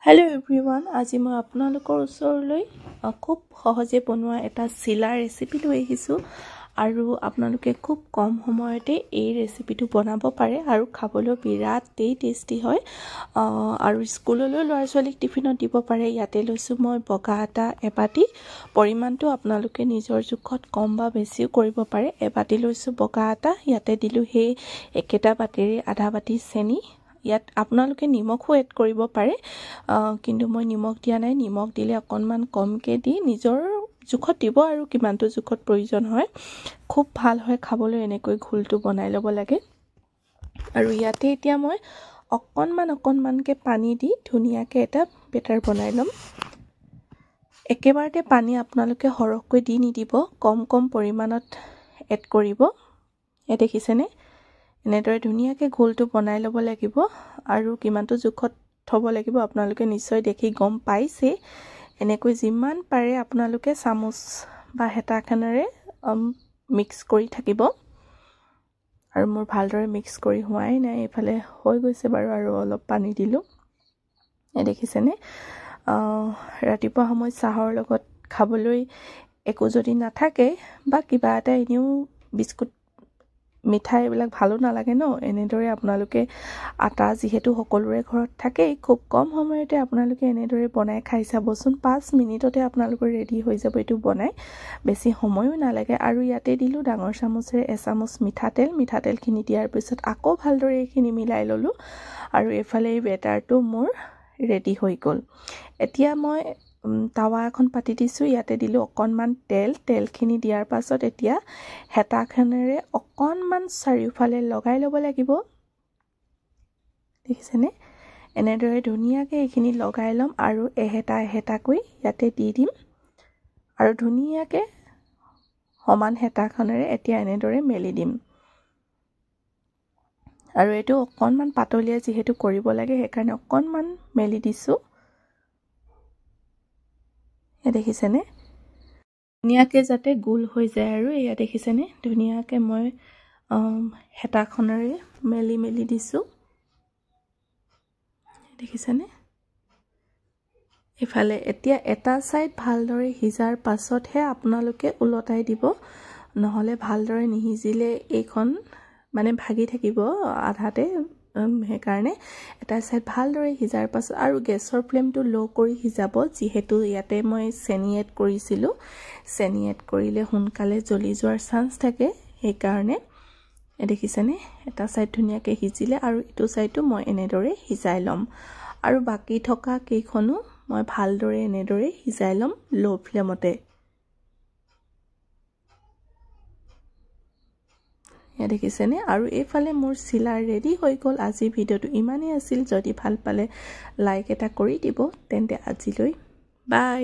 Hello everyone, আজি মই আপোনালোকৰ ওচৰলৈ খুব সহজে বনোৱা এটা চিলা ৰেচিপি লৈ আহিছো আৰু আপোনালোকে খুব কম সময়তে এই ৰেচিপিটো বনাব পাৰে আৰু খাবলৈ বিৰাটেই টেষ্টি হয় আৰু স্কুললৈ ল'ৰা-ছোৱালীক টিফিনত দিব পাৰে। ইয়াতে লৈছো মই বগা আটা এবাটি, পৰিমাণটো আপোনালোকে নিজৰ জোখত কম বা বেছিও কৰিব পাৰে। এবাটি লৈছো বগা আটা, ইয়াতে দিলো সেই একেটা বাটিৰে আধা বাটি চেনি। ইয়াত আপোনালোকে নিমখও এড কৰিব পাৰে, কিন্তু মই নিমখ দিয়া নাই। নিমখ দিলে অকনমান কমকে দি নিজৰ জোখত দিব আৰু কিমানটো জোখত প্ৰয়োজন হয়। খুব ভাল হয় খাবলৈ, এনেকৈ ঘোলটো বনাই ল'ব লাগে। আৰু ইয়াতে এতিয়া মই অকনমানকে পানী দি ধুনীয়াকে এটা বেটাৰ বনাই ল'ম। একেবাৰতে পানী আপোনালোকে সৰহকৈ দি নিদিব, কম পৰিমাণত এড কৰিব। এই দেখিছেনে, এনেদৰে ধুনীয়াকে ঘোলটো বনাই ল'ব লাগিব আৰু কিমানটো জোখত থব লাগিব আপোনালোকে নিশ্চয় দেখি গম পাইছে। এনেকৈ যিমান পাৰে আপোনালোকে চামুচ বা হেতাখনেৰে মিক্স কৰি থাকিব। আৰু মোৰ ভালদৰে মিক্স কৰি হোৱাই নাই, এফালে হৈ গৈছে বাৰু আৰু অলপ পানী দিলো। এই দেখিছেনে, ৰাতিপুৱা সময় চাহৰ লগত খাবলৈ একো যদি নাথাকে বা কিবা এটা এনেও বিস্কুট মিঠাই এইবিলাক ভালো নালাগে ন, এনেদৰে আপোনালোকে আটা যিহেতু সকলোৰে ঘৰত থাকে, খুব কম সময়তে আপোনালোকে এনেদৰে বনাই খাই চাবচোন। 5 মিনিটতে আপোনালোকৰ ৰেডি হৈ যাব এইটো বনাই, বেছি সময়ো নালাগে। আৰু ইয়াতে দিলো ডাঙৰ চামুচেৰে এচামুচ মিঠাতেলখিনি দিয়াৰ পিছত আকৌ ভালদৰে এইখিনি মিলাই ললো আৰু এফালে এই বেটাৰটো মোৰ ৰেডি হৈ গ'ল। এতিয়া মই তাৱা এখন পাতি দিছো, ইয়াতে দিলো অকনমান তেলখিনি দিয়াৰ পাছত এতিয়া হেতাখনেৰে অকনমান চাৰিওফালে লগাই ল'ব লাগিব। দেখিছেনে, এনেদৰে ধুনীয়াকে এইখিনি লগাই ল'ম আৰু এহেতাকৈ ইয়াতে দি দিম আৰু ধুনীয়াকে সমান হেতাখনেৰে এতিয়া এনেদৰে মেলি দিম। আৰু এইটো অকনমান পাতলীয়া যিহেতু কৰিব লাগে, সেইকাৰণে অকনমান মেলি দিছো। দেখিছেনে, ধুনীয়াকে যাতে গোল হৈ যায়। আৰু এয়া দেখিছেনে, ধুনীয়াকে মই হেতাখনেৰে মেলি দিছো। দেখিছেনে, ইফালে এতিয়া এটা সাইড ভালদৰে সিজাৰ পাছতহে আপোনালোকে উলটাই দিব, নহলে ভালদৰে নিহিজিলে এইখন মানে ভাগি থাকিব আধাতে। সেইকাৰণে এটা সাইড ভালদৰে সিজাৰ পাছত আৰু গেছৰ ফ্লেমটো লো কৰি সিজাব, যিহেতু ইয়াতে মই চেনি এড কৰিছিলো। চেনি এড কৰিলে সোনকালে জ্বলি যোৱাৰ চান্স থাকে, সেইকাৰণে দেখিছেনে এটা সাইড ধুনীয়াকে সিজিলে আৰু ইটো সাইডটো মই এনেদৰে সিজাই ল'ম আৰু বাকি থকা কেইখনো মই ভালদৰে এনেদৰে সিজাই ল'ম লো ফ্লেমতে। দেখিছেনে, আৰু এইফালে মোৰ চিলা ৰেডি হৈ গ'ল। আজি ভিডিঅ'টো ইমানেই আছিল, যদি ভাল পালে লাইক এটা কৰি দিব। তেন্তে আজিলৈ বাই।